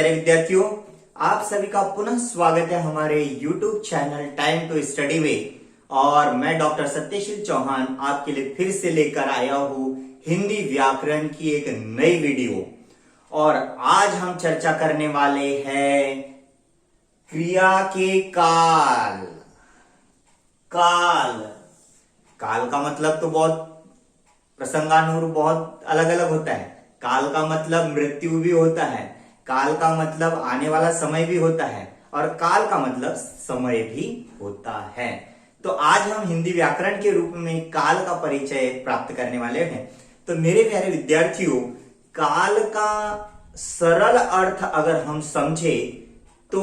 प्यारे विद्यार्थियों, आप सभी का पुनः स्वागत है हमारे YouTube channel time to study में। और मैं डॉक्टर सत्यशील चौहान आपके लिए फिर से लेकर आया हूं हिंदी व्याकरण की एक नई वीडियो। और आज हम चर्चा करने वाले हैं क्रिया के काल। काल काल का मतलब तो बहुत प्रसंगानुरूप बहुत अलग अलग होता है। काल का मतलब मृत्यु भी होता है, काल का मतलब आने वाला समय भी होता है, और काल का मतलब समय भी होता है। तो आज हम हिंदी व्याकरण के रूप में काल का परिचय प्राप्त करने वाले हैं। तो मेरे प्यारे विद्यार्थियों, काल का सरल अर्थ अगर हम समझे तो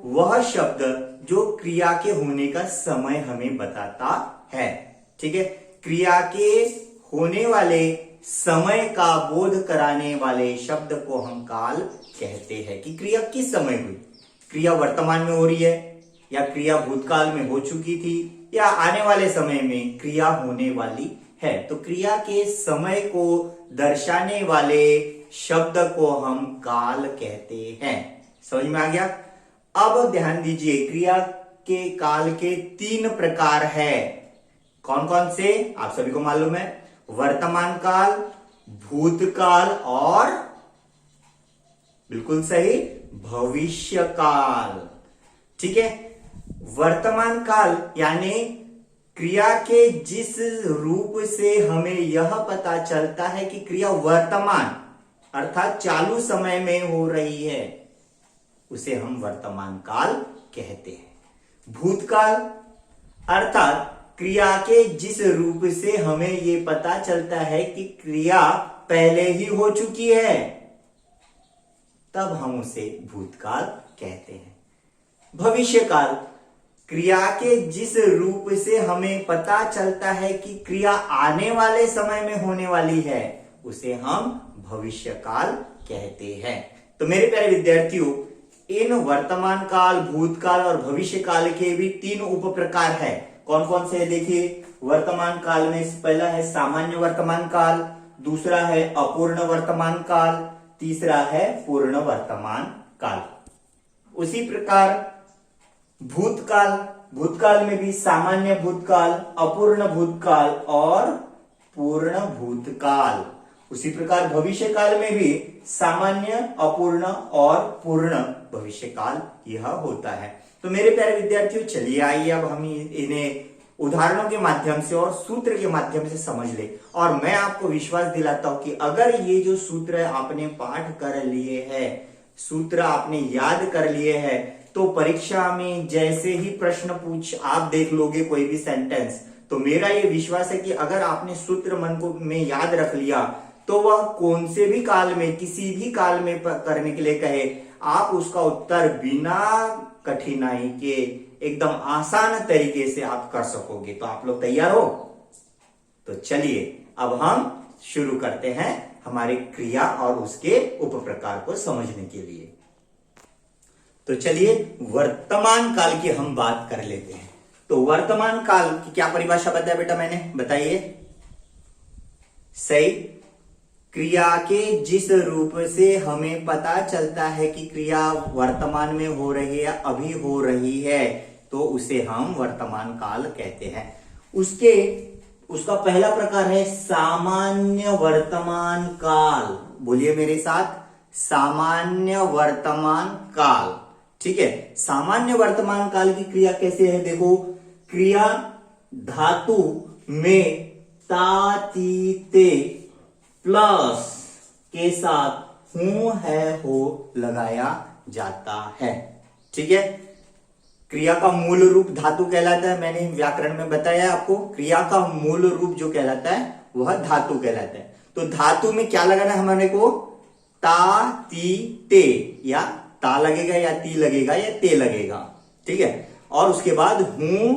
वह शब्द जो क्रिया के होने का समय हमें बताता है। ठीक है, क्रिया के होने वाले समय का बोध कराने वाले शब्द को हम काल कहते हैं कि क्रिया किस समय हुई। क्रिया वर्तमान में हो रही है, या क्रिया भूतकाल में हो चुकी थी, या आने वाले समय में क्रिया होने वाली है। तो क्रिया के समय को दर्शाने वाले शब्द को हम काल कहते हैं। समझ में आ गया? अब ध्यान दीजिए, क्रिया के काल के 3 प्रकार है। कौन कौन से आप सभी को मालूम है? वर्तमान काल, भूतकाल और बिल्कुल सही भविष्य काल। ठीक है, वर्तमान काल यानी क्रिया के जिस रूप से हमें यह पता चलता है कि क्रिया वर्तमान अर्थात चालू समय में हो रही है, उसे हम वर्तमान काल कहते हैं। भूतकाल अर्थात क्रिया के जिस रूप से हमें यह पता चलता है कि क्रिया पहले ही हो चुकी है, तब हम उसे भूतकाल कहते हैं। भविष्य काल क्रिया के जिस रूप से हमें पता चलता है कि क्रिया आने वाले समय में होने वाली है, उसे हम भविष्य काल कहते हैं। तो मेरे प्यारे विद्यार्थियों, इन वर्तमान काल, भूतकाल और भविष्य काल के भी 3 उप प्रकार है। कौन कौन से? देखिए, वर्तमान काल में पहला है सामान्य वर्तमान काल, दूसरा है अपूर्ण वर्तमान काल, तीसरा है पूर्ण वर्तमान काल। उसी प्रकार भूतकाल, भूतकाल में भी सामान्य भूतकाल, अपूर्ण भूतकाल और पूर्ण भूतकाल। उसी प्रकार भविष्य काल में भी सामान्य, अपूर्ण और पूर्ण भविष्य काल यह होता है। तो मेरे प्यारे विद्यार्थियों, चलिए आइए अब हम इन्हें उदाहरणों के माध्यम से और सूत्र के माध्यम से समझ ले। और मैं आपको विश्वास दिलाता हूं कि अगर ये जो सूत्र आपने पाठ कर लिए हैं, सूत्र आपने याद कर लिए हैं, तो परीक्षा में जैसे ही प्रश्न पूछ आप देख लोगे कोई भी सेंटेंस, तो मेरा ये विश्वास है कि अगर आपने सूत्र मन को में याद रख लिया, तो वह कौन से भी काल में, किसी भी काल में करने के लिए कहे, आप उसका उत्तर बिना कठिनाई के एकदम आसान तरीके से आप कर सकोगे। तो आप लोग तैयार हो? तो चलिए अब हम शुरू करते हैं हमारी क्रिया और उसके उप प्रकार को समझने के लिए। तो चलिए वर्तमान काल की हम बात कर लेते हैं। तो वर्तमान काल की क्या परिभाषा बताया बेटा मैंने? बताइए। सही, क्रिया के जिस रूप से हमें पता चलता है कि क्रिया वर्तमान में हो रही है, अभी हो रही है, तो उसे हम वर्तमान काल कहते हैं। उसका पहला प्रकार है सामान्य वर्तमान काल। बोलिए मेरे साथ, सामान्य वर्तमान काल। ठीक है, सामान्य वर्तमान काल की क्रिया कैसे है? देखो, क्रिया धातु में ता, ती, ते प्लस के साथ हूं, है, हो लगाया जाता है। ठीक है, क्रिया का मूल रूप धातु कहलाता है। मैंने व्याकरण में बताया आपको, क्रिया का मूल रूप जो कहलाता है वह धातु कहलाता है। तो धातु में क्या लगाना है हमारे को? ता, ती, ते, या ता लगेगा या ती लगेगा या ते लगेगा। ठीक है, और उसके बाद हूं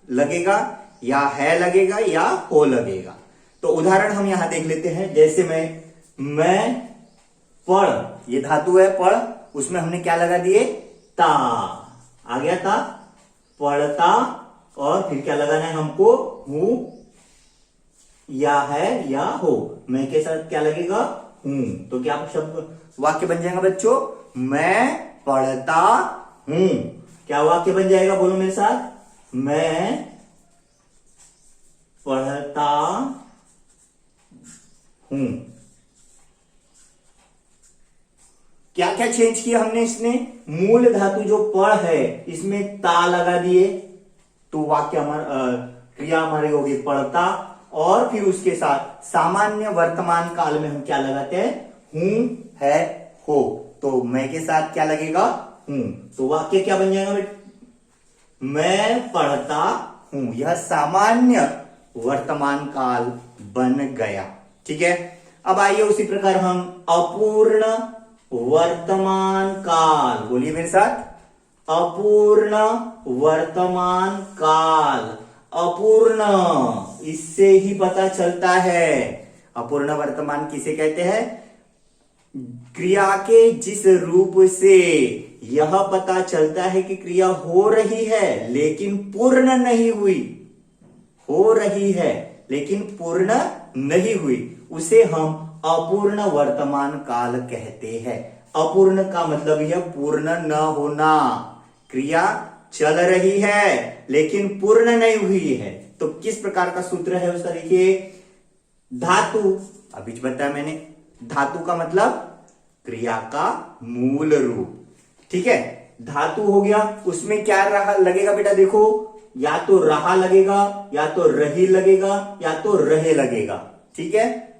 लगेगा या है लगेगा या हो लगेगा। तो उदाहरण हम यहां देख लेते हैं। जैसे मैं पढ़, ये धातु है पढ़, उसमें हमने क्या लगा दिए? ता। आ गया था पढ़ता, और फिर क्या लगाना है हमको? हूं, या है या हो। मैं के साथ क्या लगेगा? हूं। तो क्या शब्द वाक्य बन जाएगा बच्चों? मैं पढ़ता हूं। क्या वाक्य बन जाएगा, बोलो मेरे साथ, मैं पढ़ता हूं। क्या क्या चेंज किया हमने, इसमें मूल धातु जो पढ़ है इसमें ता लगा दिए, तो वाक्य क्रिया हमारी होगी पढ़ता, और फिर उसके साथ सामान्य वर्तमान काल में हम क्या लगाते हैं, हूं, है, हो, तो मैं के साथ क्या लगेगा, हूं, तो वाक्य क्या बन जाएगा बेटा, मैं पढ़ता हूं। यह सामान्य वर्तमान काल बन गया। ठीक है, अब आइए उसी प्रकार हम अपूर्ण वर्तमान काल, बोलिए मेरे साथ, अपूर्ण वर्तमान काल। अपूर्ण, इससे ही पता चलता है, अपूर्ण वर्तमान किसे कहते हैं, क्रिया के जिस रूप से यह पता चलता है कि क्रिया हो रही है लेकिन पूर्ण नहीं हुई, हो रही है लेकिन पूर्ण नहीं हुई, उसे हम अपूर्ण वर्तमान काल कहते हैं। अपूर्ण का मतलब यह पूर्ण न होना, क्रिया चल रही है लेकिन पूर्ण नहीं हुई है। तो किस प्रकार का सूत्र है उसका, देखिए, धातु, अभी बताया मैंने, धातु का मतलब क्रिया का मूल रूप। ठीक है, धातु हो गया, उसमें क्या रहा लगेगा बेटा, देखो, या तो रहा लगेगा, या तो रही लगेगा, या तो रहे लगेगा। ठीक है,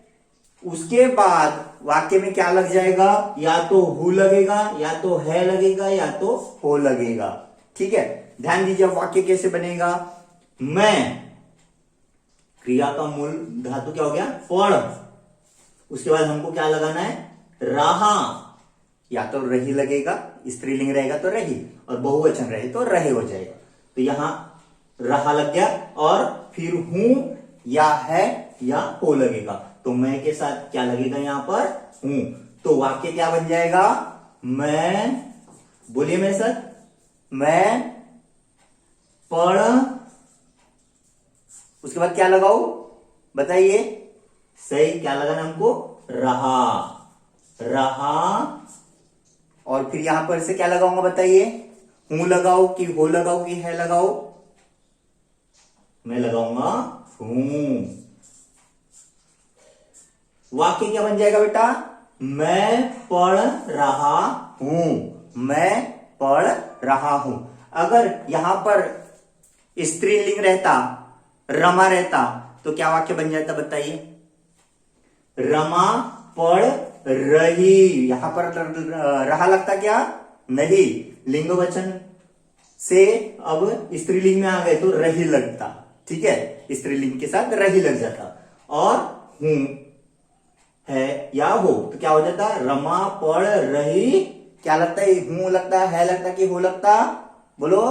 उसके बाद वाक्य में क्या लग जाएगा, या तो हु लगेगा, या तो है लगेगा, या तो हो लगेगा। ठीक है, ध्यान दीजिए वाक्य कैसे बनेगा, मैं, क्रिया का मूल धातु क्या हो गया, पढ़, उसके बाद हमको क्या लगाना है, रहा, या तो रही लगेगा, स्त्रीलिंग रहेगा तो रही, और बहुवचन रहे तो रहे हो जाएगा, तो यहां रहा लग गया, और फिर हूं या है या हो लगेगा, तो मैं के साथ क्या लगेगा यहां पर, हूं, तो वाक्य क्या बन जाएगा, मैं, बोलिए मेरे साथ, मैं पढ़, उसके बाद क्या लगाओ, बताइए, सही क्या लगाना हमको, रहा, रहा, और फिर यहां पर से क्या लगाऊंगा बताइए, हूं लगाओ कि हो लगाओ कि है लगाओ, मैं लगाऊंगा हूं। वाक्य क्या बन जाएगा बेटा, मैं पढ़ रहा हूं, मैं पढ़ रहा हूं। अगर यहां पर स्त्रीलिंग रहता, रमा रहता, तो क्या वाक्य बन जाता बताइए, रमा पढ़ रही, यहां पर रहा लगता क्या, नहीं, लिंग वचन से अब स्त्रीलिंग में आ गए तो रही लगता। ठीक है, स्त्रीलिंग के साथ रही लग जाता, और हूं, है या हो, तो क्या हो जाता, रमा पढ़ रही, क्या लगता है, हूं लगता है लगता कि हो लगता, बोलो,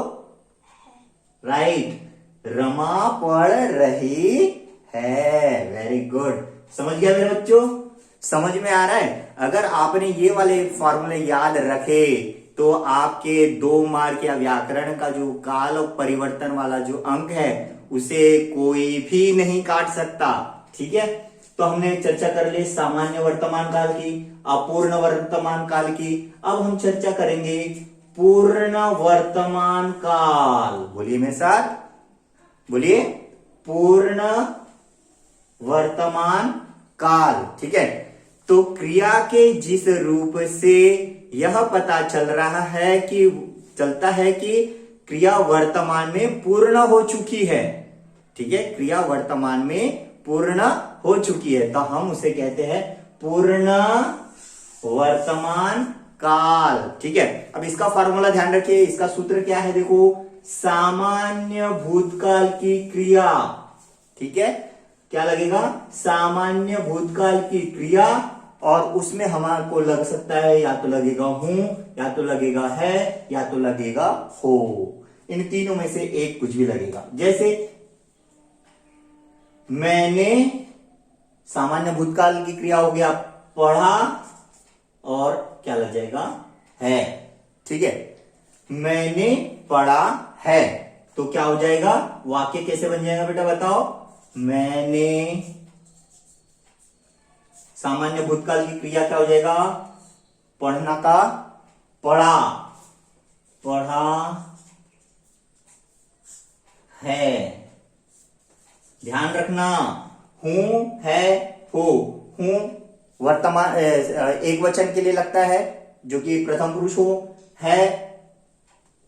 राइट, रमा पढ़ रही है। वेरी गुड, समझ गया मेरे बच्चों, समझ में आ रहा है। अगर आपने ये वाले फॉर्मूले याद रखे तो आपके 2 मार्क या व्याकरण का जो काल और परिवर्तन वाला जो अंक है उसे कोई भी नहीं काट सकता। ठीक है, तो हमने चर्चा कर ली सामान्य वर्तमान काल की, अपूर्ण वर्तमान काल की। अब हम चर्चा करेंगे पूर्ण वर्तमान काल, बोलिए मेरे साथ, बोलिए, पूर्ण वर्तमान काल। ठीक है, तो क्रिया के जिस रूप से यह पता चलता है कि क्रिया वर्तमान में पूर्ण हो चुकी है। ठीक है, क्रिया वर्तमान में पूर्ण हो चुकी है, तो हम उसे कहते हैं पूर्ण वर्तमान काल। ठीक है, अब इसका फॉर्मूला ध्यान रखिए, इसका सूत्र क्या है, देखो, सामान्य भूतकाल की क्रिया। ठीक है, क्या लगेगा, सामान्य भूतकाल की क्रिया, और उसमें हमारे को लग सकता है या तो लगेगा हूं, या तो लगेगा है, या तो लगेगा हो, इन तीनों में से एक कुछ भी लगेगा। जैसे मैंने, सामान्य भूतकाल की क्रिया हो गया पढ़ा, और क्या लग जाएगा, है। ठीक है, मैंने पढ़ा है, तो क्या हो जाएगा, वाक्य कैसे बन जाएगा बेटा बताओ, मैंने, सामान्य भूतकाल की क्रिया क्या हो जाएगा, पढ़ना का पढ़ा, पढ़ा है। ध्यान रखना, हूं है हो, हूं वर्तमान एक वचन के लिए लगता है जो कि प्रथम पुरुष हो, है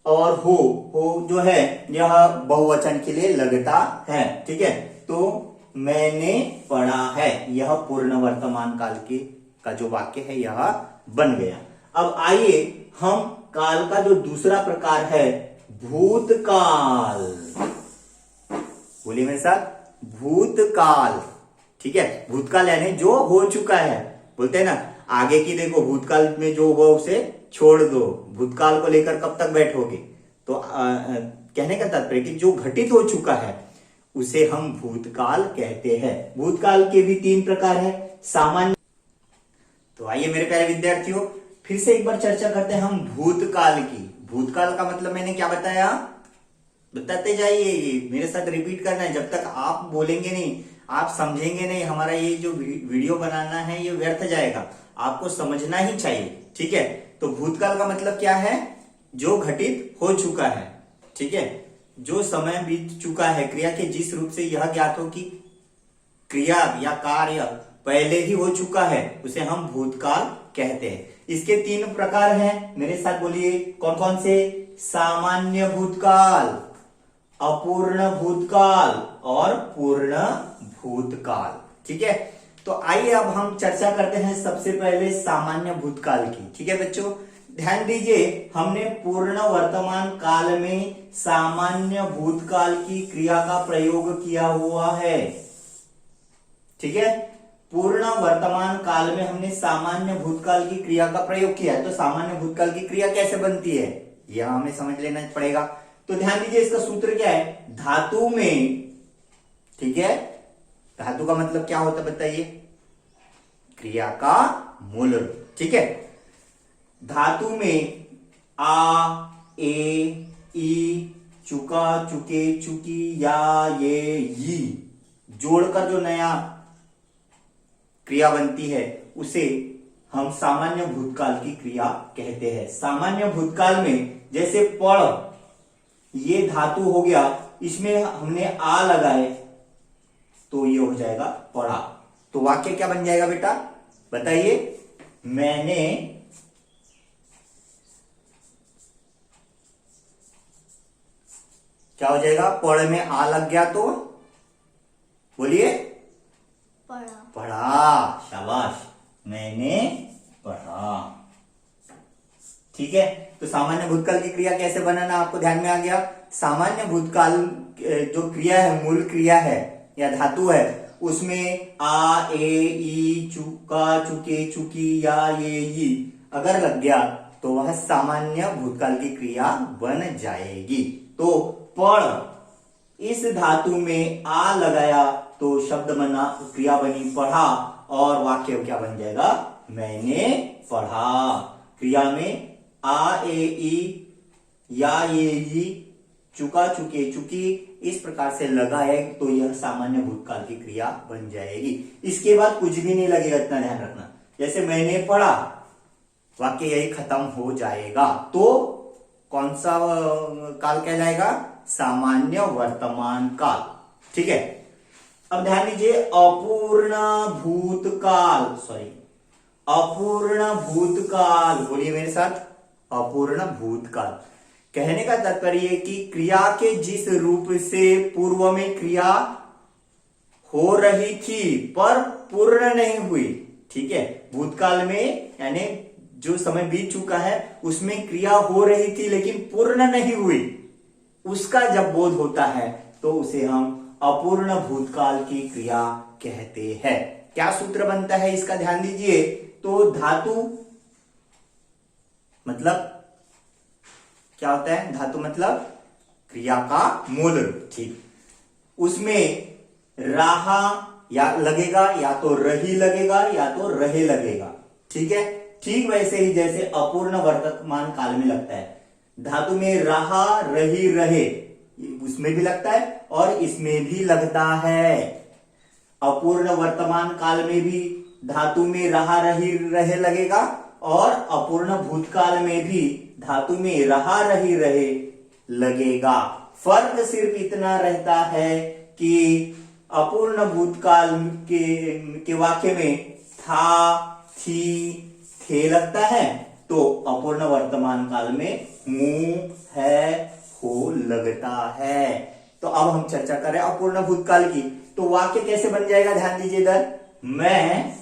और हो जो है यह बहुवचन के लिए लगता है। ठीक है, तो मैंने पढ़ा है, यह पूर्ण वर्तमान काल के का जो वाक्य है यह बन गया। अब आइए हम काल का जो दूसरा प्रकार है भूतकाल, बोलिए मेरे साथ, भूतकाल। ठीक है, भूतकाल यानी जो हो चुका है। बोलते हैं ना, आगे की देखो, भूतकाल में जो हुआ उसे छोड़ दो, भूतकाल को लेकर कब तक बैठोगे। तो कहने का तात्पर्य कि जो घटित हो चुका है उसे हम भूतकाल कहते हैं। भूतकाल के भी 3 प्रकार है, सामान्य। तो आइए मेरे प्यारे विद्यार्थियों, फिर से एक बार चर्चा करते हैं हम भूतकाल की। भूतकाल का मतलब मैंने क्या बताया, बताते जाइए, ये मेरे साथ रिपीट करना है। जब तक आप बोलेंगे नहीं, आप समझेंगे नहीं, हमारा ये जो वीडियो बनाना है ये व्यर्थ जाएगा। आपको समझना ही चाहिए। ठीक है, तो भूतकाल का मतलब क्या है, जो घटित हो चुका है। ठीक है, जो समय बीत चुका है, क्रिया के जिस रूप से यह ज्ञात हो कि क्रिया या कार्य पहले ही हो चुका है उसे हम भूतकाल कहते हैं। इसके 3 प्रकार हैं, मेरे साथ बोलिए कौन कौन से। सामान्य भूतकाल, अपूर्ण भूतकाल और पूर्ण भूतकाल। ठीक है, तो आइए अब हम चर्चा करते हैं सबसे पहले सामान्य भूतकाल की। ठीक है बच्चों, ध्यान दीजिए, हमने पूर्ण वर्तमान काल में सामान्य भूतकाल की क्रिया का प्रयोग किया हुआ है। ठीक है, पूर्ण वर्तमान काल में हमने सामान्य भूतकाल की क्रिया का प्रयोग किया है। तो सामान्य भूतकाल की क्रिया कैसे बनती है यह हमें समझ लेना पड़ेगा। तो ध्यान दीजिए, इसका सूत्र क्या है, धातु में। ठीक है, धातु का मतलब क्या होता है बताइए, क्रिया का मूल रूप। ठीक है, धातु में आ, ए, ई, चुका, चुके, चुकी, या, ये, ई जोड़कर जो नया क्रिया बनती है उसे हम सामान्य भूतकाल की क्रिया कहते हैं। सामान्य भूतकाल में जैसे पढ़, ये धातु हो गया, इसमें हमने आ लगाए तो ये हो जाएगा पढ़ा। तो वाक्य क्या बन जाएगा बेटा बताइए, मैंने क्या हो जाएगा, पढ़ में आ लग गया तो बोलिए पढ़ा, पढ़ा। शाबाश, मैंने पढ़ा। ठीक है, तो सामान्य भूतकाल की क्रिया कैसे बनाना आपको ध्यान में आ गया। सामान्य भूतकाल जो क्रिया है, मूल क्रिया है या धातु है, उसमें आ, ए, ई, चुका, चुके, चुकी, या, ये, ई अगर लग गया तो वह सामान्य भूतकाल की क्रिया बन जाएगी। तो पढ़, इस धातु में आ लगाया तो शब्द बना, क्रिया बनी पढ़ा, और वाक्य क्या बन जाएगा, मैंने पढ़ा। क्रिया में आ, ए, ई, या, ये, ई, चुका, चुके, चुकी इस प्रकार से लगाए तो यह सामान्य भूतकाल की क्रिया बन जाएगी। इसके बाद कुछ भी नहीं लगेगा, इतना ध्यान रखना। जैसे मैंने पढ़ा, वाक्य यही खत्म हो जाएगा। तो कौन सा काल कहलाएगा, सामान्य वर्तमान काल। ठीक है, अब ध्यान दीजिए, अपूर्ण भूतकाल, सॉरी अपूर्ण भूतकाल, बोलिए मेरे साथ, अपूर्ण भूतकाल। कहने का तात्पर्य कि क्रिया के जिस रूप से पूर्व में क्रिया हो रही थी पर पूर्ण नहीं हुई। ठीक है, भूतकाल में यानी जो समय बीत चुका है उसमें क्रिया हो रही थी लेकिन पूर्ण नहीं हुई, उसका जब बोध होता है तो उसे हम अपूर्ण भूतकाल की क्रिया कहते हैं। क्या सूत्र बनता है इसका ध्यान दीजिए। तो धातु मतलब क्या होता है, धातु मतलब क्रिया का मूल रूप। ठीक, उसमें रहा या लगेगा, या तो रही लगेगा या तो रहे लगेगा। ठीक है, ठीक वैसे ही जैसे अपूर्ण वर्तमान काल में लगता है, धातु में रहा, रही, रहे उसमें भी लगता है और इसमें भी लगता है। अपूर्ण वर्तमान काल में भी धातु में रहा, रही, रहे लगेगा और अपूर्ण भूतकाल में भी धातु में रहा रही रहे लगेगा। फर्क सिर्फ इतना रहता है कि अपूर्ण भूतकाल के वाक्य में था, थी, थे लगता है, तो अपूर्ण वर्तमान काल में हूं, है, हो लगता है। तो अब हम चर्चा करें अपूर्ण भूतकाल की। तो वाक्य कैसे बन जाएगा, ध्यान दीजिए इधर। मैं,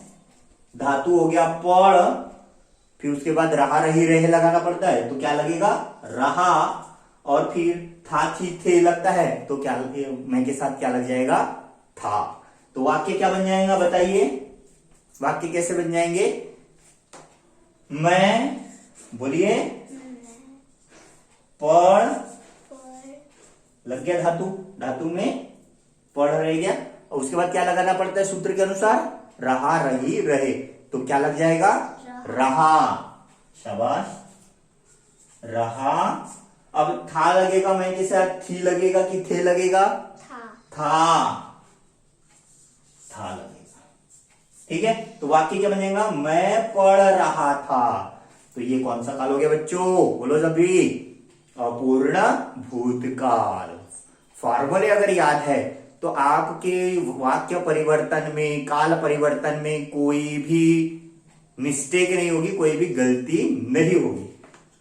धातु हो गया पढ़, फिर उसके बाद रहा रही रहे लगाना पड़ता है, तो क्या लगेगा, रहा, और फिर था, थी, थे लगता है, तो क्या मैं के साथ क्या लग जाएगा, था। तो वाक्य क्या बन जाएगा बताइए, वाक्य कैसे बन जाएंगे। मैं, बोलिए, पढ़, लग गया धातु, धातु में पढ़ रह गया, और उसके बाद क्या लगाना पड़ता है सूत्र के अनुसार, रहा रही रहे, तो क्या लग जाएगा, रहा। शाबाश, रहा। अब था लगेगा मैं के साथ, थी लगेगा कि थे लगेगा, था लगेगा। ठीक है, तो वाक्य क्या बनेगा, मैं पढ़ रहा था। तो ये कौन सा काल हो गया बच्चों, बोलो सभी, अपूर्ण भूतकाल। फॉर्मूले अगर याद है तो आपके वाक्य परिवर्तन में, काल परिवर्तन में कोई भी मिस्टेक नहीं होगी, कोई भी गलती नहीं होगी।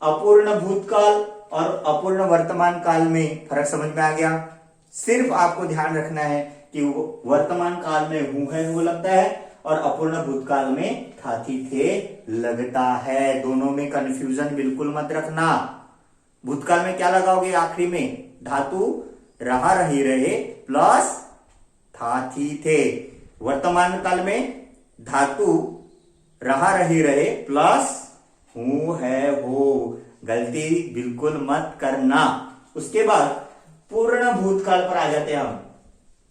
अपूर्ण भूतकाल और अपूर्ण वर्तमान काल में फर्क समझ में आ गया। सिर्फ आपको ध्यान रखना है कि वर्तमान काल में हूं है वो लगता है, और अपूर्ण भूतकाल में था, थी, थे लगता है। दोनों में कंफ्यूजन बिल्कुल मत रखना। भूतकाल में क्या लगाओगे आखिरी में, धातु रहा रही रहे प्लस था, थी, थे। वर्तमान काल में धातु रहा रही रहे प्लस हूं, है, हो। गलती बिल्कुल मत करना। उसके बाद पूर्ण भूतकाल पर आ जाते हैं हम।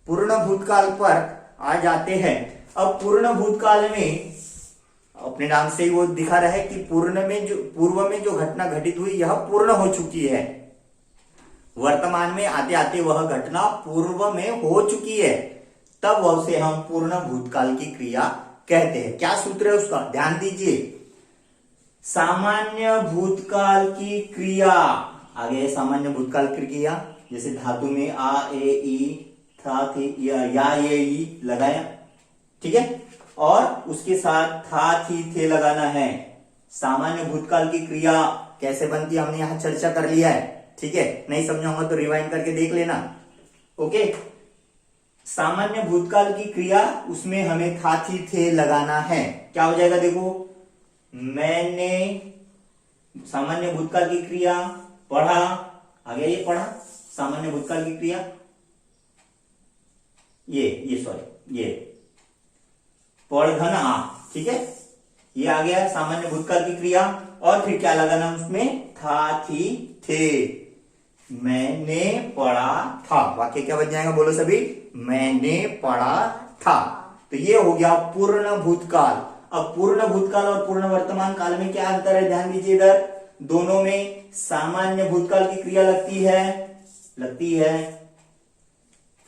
पूर्ण भूतकाल पर आ जाते हैं। अब पूर्ण भूतकाल में अपने नाम से ही वो दिखा रहा है कि पूर्व में जो घटना घटित हुई यह पूर्ण हो चुकी है। वर्तमान में आते आते वह घटना पूर्व में हो चुकी है, तब उसे हम पूर्ण भूतकाल की क्रिया कहते हैं। क्या सूत्र है उसका, ध्यान दीजिए। सामान्य भूतकाल की क्रिया, आगे सामान्य भूतकाल की क्रिया, जैसे धातु में आ, ए, ई, था, थी, या, ये, ई लगाया, ठीक है, और उसके साथ था, थी, थे लगाना है। सामान्य भूतकाल की क्रिया कैसे बनती है हमने यहां चर्चा कर लिया है, ठीक है। नहीं समझा होगा तो रिवाइंड करके देख लेना। ओके, सामान्य भूतकाल की क्रिया, उसमें हमें था, थी, थे लगाना है। क्या हो जाएगा देखो, मैंने, सामान्य भूतकाल की क्रिया, पढ़ा, आगे ये पढ़ा, सामान्य भूतकाल की क्रिया, ये पढ़ना, ठीक है, ये आ गया सामान्य भूतकाल की क्रिया। और फिर क्या लगाना उसमें, था, थी, थे। मैंने पढ़ा था, वाक्य क्या बन जाएगा बोलो सभी, मैंने पढ़ा था। तो ये हो गया पूर्ण भूतकाल। अब पूर्ण भूतकाल और पूर्ण वर्तमान काल में क्या अंतर है, ध्यान दीजिए इधर। दोनों में सामान्य भूतकाल की क्रिया लगती है।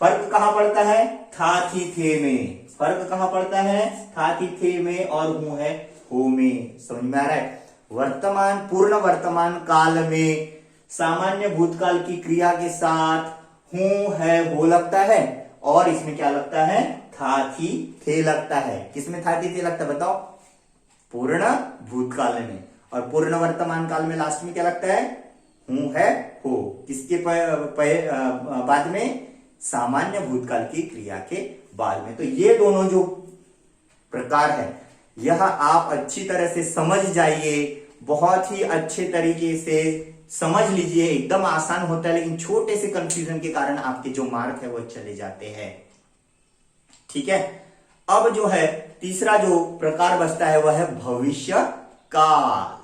फर्क कहां पड़ता है, था, थी, थे में। फर्क कहां पड़ता है, था, थी, थे में और हूं, है, हो में। समझ में आ रहा है। पूर्ण वर्तमान काल में सामान्य भूतकाल की क्रिया के साथ हूं, है, हो लगता है, और इसमें क्या लगता है, था, थी, थे लगता है। किसमें था, थी, थे लगता है बताओ, पूर्ण भूतकाल में। और पूर्ण वर्तमान काल में लास्ट में क्या लगता है, हूं, है, हो। किसके बाद में, सामान्य भूतकाल की क्रिया के बाद में। तो ये दोनों जो प्रकार है, यह आप अच्छी तरह से समझ जाइए, बहुत ही अच्छे तरीके से समझ लीजिए। एकदम आसान होता है, लेकिन छोटे से कंफ्यूजन के कारण आपके जो मार्क है वो चले जाते हैं, ठीक है। अब जो है तीसरा जो प्रकार बचता है वह है भविष्य काल।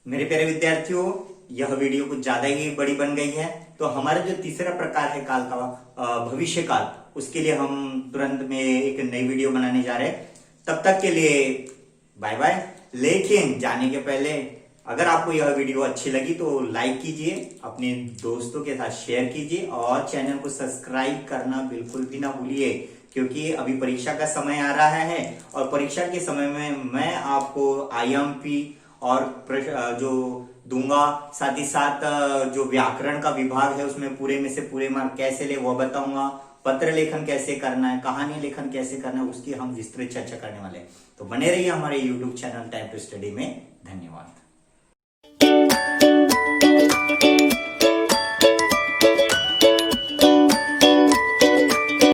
मेरे प्यारे विद्यार्थियों, यह वीडियो कुछ ज्यादा ही बड़ी बन गई है, तो हमारा जो तीसरा प्रकार है काल का, भविष्य काल, उसके लिए हम तुरंत में एक नई वीडियो बनाने जा रहे हैं। तब तक के लिए बाय बाय। लेकिन जाने के पहले अगर आपको यह वीडियो अच्छी लगी तो लाइक कीजिए, अपने दोस्तों के साथ शेयर कीजिए, और चैनल को सब्सक्राइब करना बिल्कुल भी ना भूलिए, क्योंकि अभी परीक्षा का समय आ रहा है और परीक्षा के समय में मैं आपको आईएमपी और जो दूंगा, साथ ही साथ जो व्याकरण का विभाग है उसमें पूरे में से पूरे मार्क कैसे ले वो बताऊंगा, पत्र लेखन कैसे करना है, कहानी लेखन कैसे करना है, उसकी हम विस्तृत चर्चा करने वाले हैं। तो बने रहिए हमारे YouTube channel time to study में। धन्यवाद।